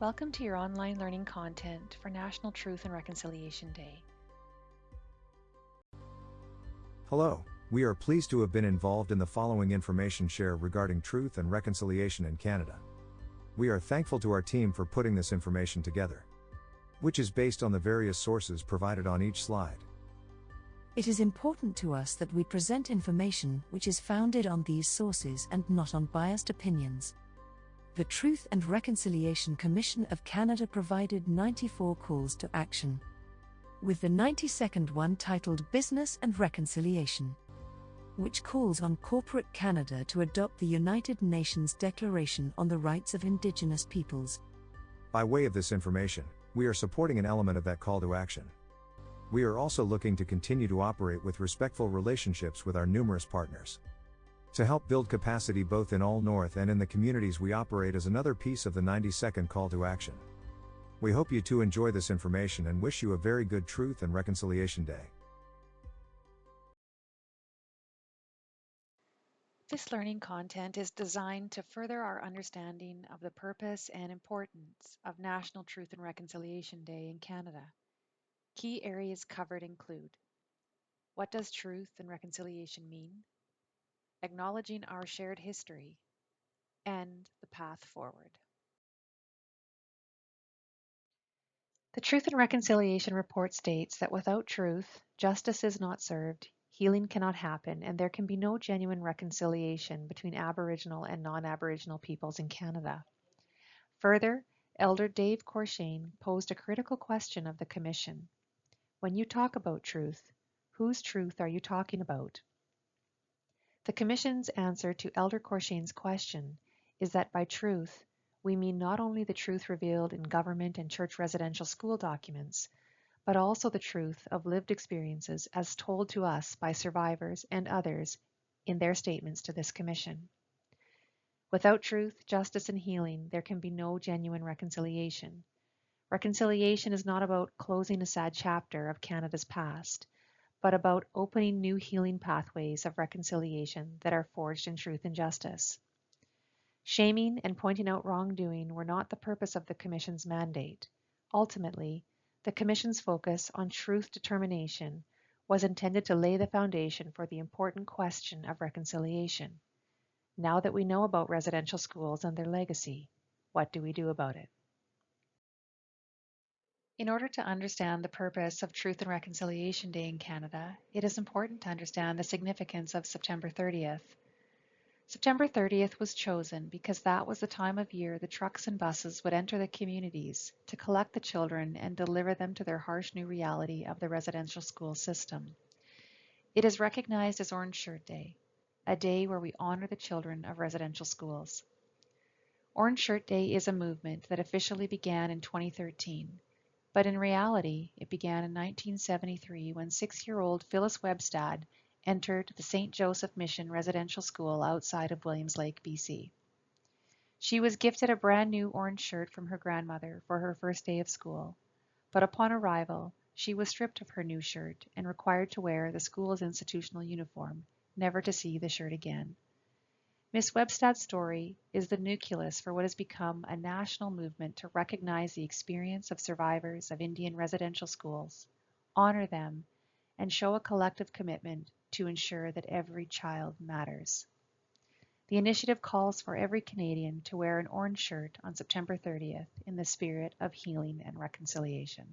Welcome to your online learning content for National Truth and Reconciliation Day. Hello, we are pleased to have been involved in the following information share regarding truth and reconciliation in Canada. We are thankful to our team for putting this information together, which is based on the various sources provided on each slide. It is important to us that we present information which is founded on these sources and not on biased opinions. The Truth and Reconciliation Commission of Canada provided 94 calls to action, with the 92nd one titled Business and Reconciliation, which calls on corporate Canada to adopt the United Nations Declaration on the Rights of Indigenous Peoples. By way of this information, we are supporting an element of that call to action. We are also looking to continue to operate with respectful relationships with our numerous partners, to help build capacity both in Allnorth and in the communities we operate as another piece of the 92nd call to action. We hope you too enjoy this information and wish you a very good Truth and Reconciliation Day. This learning content is designed to further our understanding of the purpose and importance of National Truth and Reconciliation Day in Canada. Key areas covered include: what does truth and reconciliation mean? Acknowledging our shared history, and the path forward. The Truth and Reconciliation Report states that without truth, justice is not served, healing cannot happen, and there can be no genuine reconciliation between Aboriginal and non-Aboriginal peoples in Canada. Further, Elder Dave Corshane posed a critical question of the Commission. When you talk about truth, whose truth are you talking about? The Commission's answer to Elder Corshane's question is that by truth, we mean not only the truth revealed in government and church residential school documents, but also the truth of lived experiences as told to us by survivors and others in their statements to this Commission. Without truth, justice, and healing, there can be no genuine reconciliation. Reconciliation is not about closing a sad chapter of Canada's past, but about opening new healing pathways of reconciliation that are forged in truth and justice. Shaming and pointing out wrongdoing were not the purpose of the Commission's mandate. Ultimately, the Commission's focus on truth determination was intended to lay the foundation for the important question of reconciliation. Now that we know about residential schools and their legacy, what do we do about it? In order to understand the purpose of Truth and Reconciliation Day in Canada, it is important to understand the significance of September 30th. September 30th was chosen because that was the time of year the trucks and buses would enter the communities to collect the children and deliver them to their harsh new reality of the residential school system. It is recognized as Orange Shirt Day, a day where we honor the children of residential schools. Orange Shirt Day is a movement that officially began in 2013, but in reality, it began in 1973 when 6-year-old Phyllis Webstad entered the St. Joseph Mission Residential School outside of Williams Lake, BC. She was gifted a brand new orange shirt from her grandmother for her first day of school, but upon arrival, she was stripped of her new shirt and required to wear the school's institutional uniform, never to see the shirt again. Miss Webstad's story is the nucleus for what has become a national movement to recognize the experience of survivors of Indian residential schools, honor them, and show a collective commitment to ensure that every child matters. The initiative calls for every Canadian to wear an orange shirt on September 30th in the spirit of healing and reconciliation.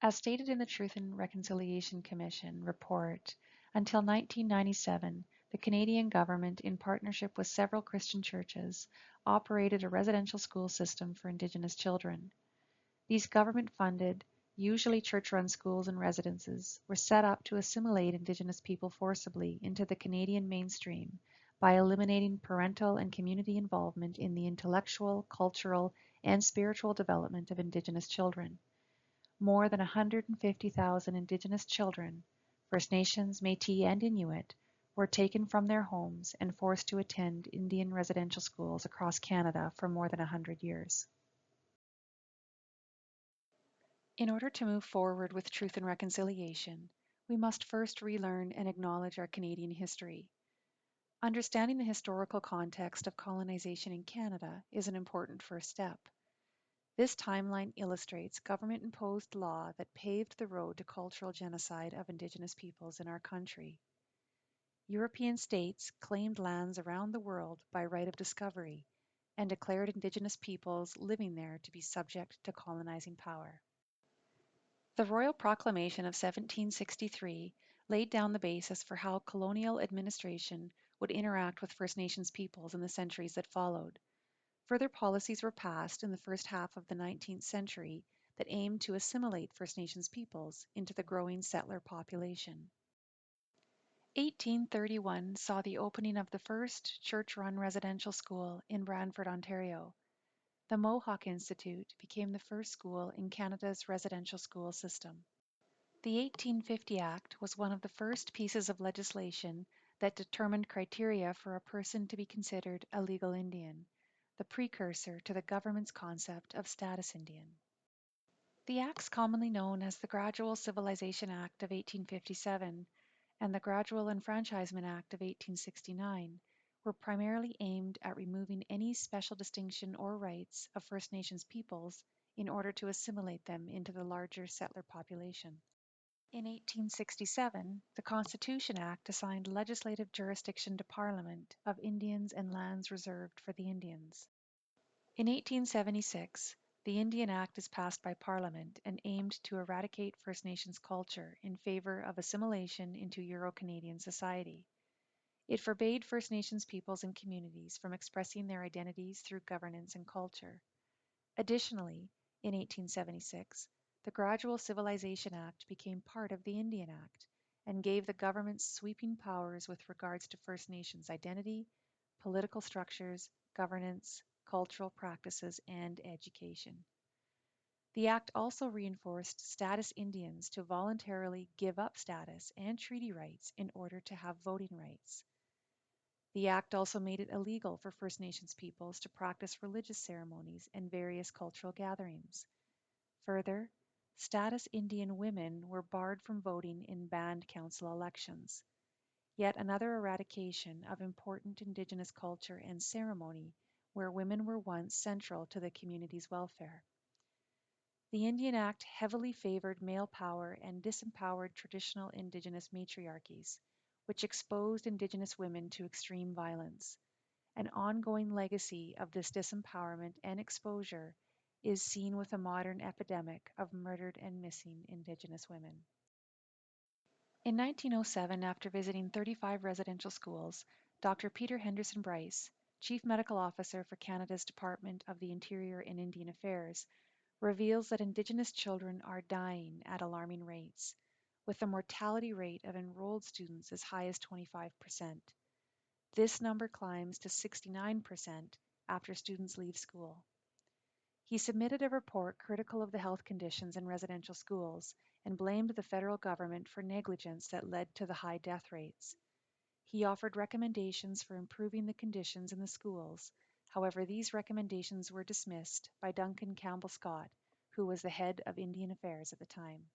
As stated in the Truth and Reconciliation Commission report, until 1997, the Canadian government, in partnership with several Christian churches, operated a residential school system for Indigenous children. These government-funded, usually church-run schools and residences were set up to assimilate Indigenous people forcibly into the Canadian mainstream by eliminating parental and community involvement in the intellectual, cultural, and spiritual development of Indigenous children. More than 150,000 Indigenous children, First Nations, Métis, and Inuit, were taken from their homes and forced to attend Indian residential schools across Canada for more than 100 years. In order to move forward with truth and reconciliation, we must first relearn and acknowledge our Canadian history. Understanding the historical context of colonization in Canada is an important first step. This timeline illustrates government-imposed law that paved the road to cultural genocide of Indigenous peoples in our country. European states claimed lands around the world by right of discovery and declared Indigenous peoples living there to be subject to colonizing power. The Royal Proclamation of 1763 laid down the basis for how colonial administration would interact with First Nations peoples in the centuries that followed. Further policies were passed in the first half of the 19th century that aimed to assimilate First Nations peoples into the growing settler population. 1831 saw the opening of the first church-run residential school in Brantford, Ontario. The Mohawk Institute became the first school in Canada's residential school system. The 1850 Act was one of the first pieces of legislation that determined criteria for a person to be considered a legal Indian, the precursor to the government's concept of status Indian. The acts commonly known as the Gradual Civilization Act of 1857 and the Gradual Enfranchisement Act of 1869 were primarily aimed at removing any special distinction or rights of First Nations peoples in order to assimilate them into the larger settler population. In 1867, the Constitution Act assigned legislative jurisdiction to Parliament of Indians and lands reserved for the Indians. In 1876, the Indian Act is passed by Parliament and aimed to eradicate First Nations culture in favor of assimilation into Euro-Canadian society. It forbade First Nations peoples and communities from expressing their identities through governance and culture. Additionally, in 1876, the Gradual Civilization Act became part of the Indian Act and gave the government sweeping powers with regards to First Nations identity, political structures, governance, cultural practices, and education. The Act also reinforced status Indians to voluntarily give up status and treaty rights in order to have voting rights. The Act also made it illegal for First Nations peoples to practice religious ceremonies and various cultural gatherings. Further, status Indian women were barred from voting in band council elections. Yet another eradication of important Indigenous culture and ceremony where women were once central to the community's welfare. The Indian Act heavily favored male power and disempowered traditional Indigenous matriarchies, which exposed Indigenous women to extreme violence. An ongoing legacy of this disempowerment and exposure is seen with a modern epidemic of murdered and missing Indigenous women. In 1907, after visiting 35 residential schools, Dr. Peter Henderson Bryce, Chief Medical Officer for Canada's Department of the Interior and Indian Affairs, reveals that Indigenous children are dying at alarming rates, with the mortality rate of enrolled students as high as 25%. This number climbs to 69% after students leave school. He submitted a report critical of the health conditions in residential schools and blamed the federal government for negligence that led to the high death rates. He offered recommendations for improving the conditions in the schools. However, these recommendations were dismissed by Duncan Campbell Scott, who was the head of Indian Affairs at the time.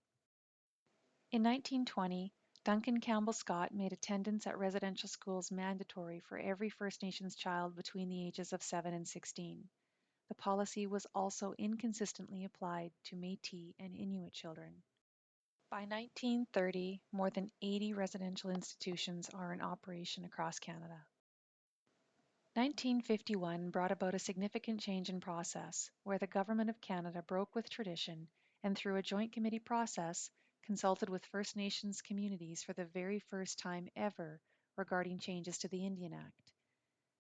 In 1920, Duncan Campbell Scott made attendance at residential schools mandatory for every First Nations child between the ages of 7 and 16. The policy was also inconsistently applied to Métis and Inuit children. By 1930, more than 80 residential institutions are in operation across Canada. 1951 brought about a significant change in process, where the Government of Canada broke with tradition and through a joint committee process, consulted with First Nations communities for the very first time ever regarding changes to the Indian Act.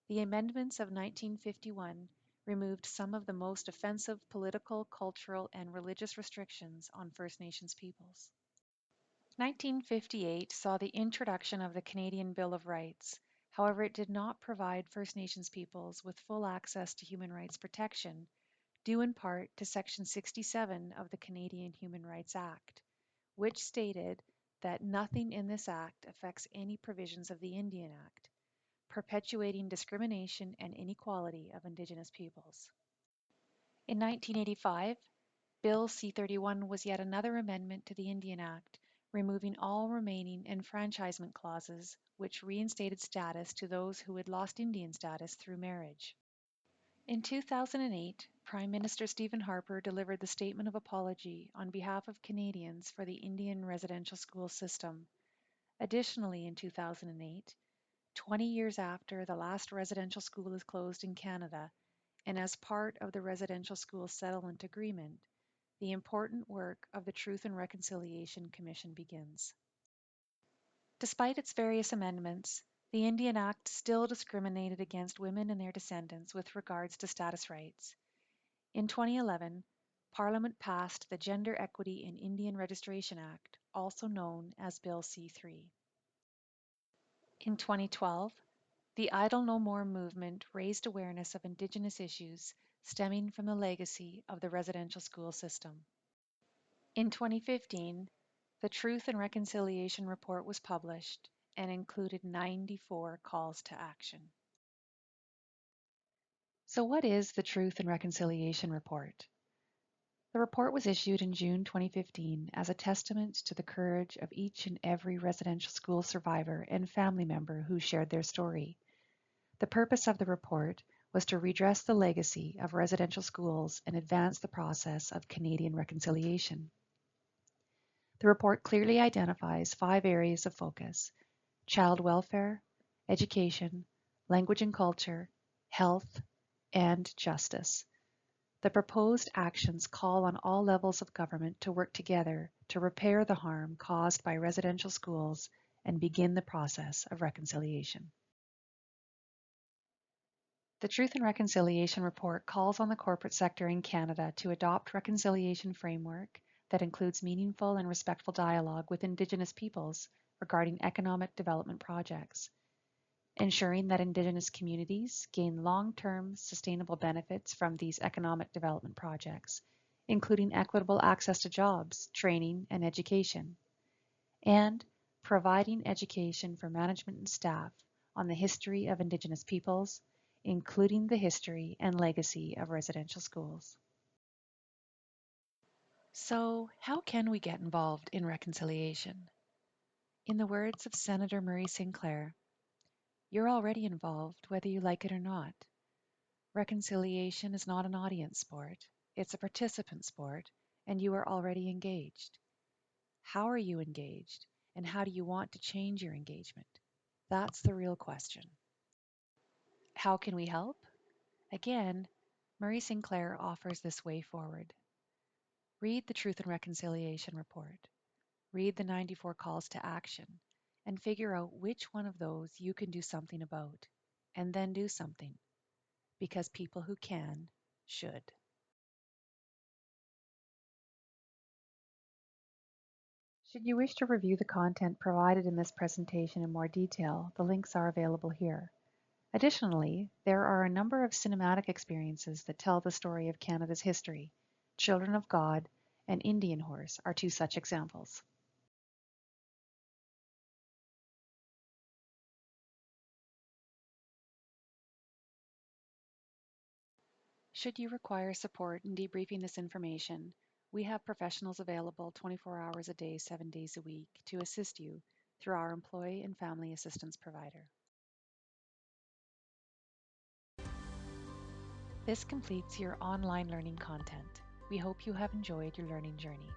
The amendments of 1951 removed some of the most offensive political, cultural, and religious restrictions on First Nations peoples. 1958 saw the introduction of the Canadian Bill of Rights. However, it did not provide First Nations peoples with full access to human rights protection, due in part to Section 67 of the Canadian Human Rights Act, which stated that nothing in this act affects any provisions of the Indian Act, perpetuating discrimination and inequality of Indigenous peoples. In 1985, Bill C-31 was yet another amendment to the Indian Act, removing all remaining enfranchisement clauses which reinstated status to those who had lost Indian status through marriage. In 2008, Prime Minister Stephen Harper delivered the Statement of Apology on behalf of Canadians for the Indian residential school system. Additionally, in 2008, 20 years after the last residential school is closed in Canada, and as part of the Residential School Settlement Agreement, the important work of the Truth and Reconciliation Commission begins. Despite its various amendments, the Indian Act still discriminated against women and their descendants with regards to status rights. In 2011, Parliament passed the Gender Equity in Indian Registration Act, also known as Bill C-3. In 2012, the Idle No More movement raised awareness of Indigenous issues stemming from the legacy of the residential school system. In 2015, the Truth and Reconciliation Report was published and included 94 calls to action. So what is the Truth and Reconciliation Report? The report was issued in June 2015 as a testament to the courage of each and every residential school survivor and family member who shared their story. The purpose of the report was to redress the legacy of residential schools and advance the process of Canadian reconciliation. The report clearly identifies 5 areas of focus: child welfare, education, language and culture, health, and justice. The proposed actions call on all levels of government to work together to repair the harm caused by residential schools and begin the process of reconciliation. The Truth and Reconciliation Report calls on the corporate sector in Canada to adopt reconciliation framework that includes meaningful and respectful dialogue with Indigenous peoples regarding economic development projects, ensuring that Indigenous communities gain long-term sustainable benefits from these economic development projects, including equitable access to jobs, training, and education, and providing education for management and staff on the history of Indigenous peoples, including the history and legacy of residential schools. So, how can we get involved in reconciliation? In the words of Senator Murray Sinclair, you're already involved whether you like it or not. Reconciliation is not an audience sport, it's a participant sport, and you are already engaged. How are you engaged, and how do you want to change your engagement? That's the real question. How can we help? Again, Murray Sinclair offers this way forward. Read the Truth and Reconciliation Report. Read the 94 calls to action and figure out which one of those you can do something about, and then do something, because people who can should. Should you wish to review the content provided in this presentation in more detail, the links are available here. Additionally, there are a number of cinematic experiences that tell the story of Canada's history. Children of God and Indian Horse are 2 such examples. Should you require support in debriefing this information, we have professionals available 24 hours a day, 7 days a week to assist you through our employee and family assistance provider. This completes your online learning content. We hope you have enjoyed your learning journey.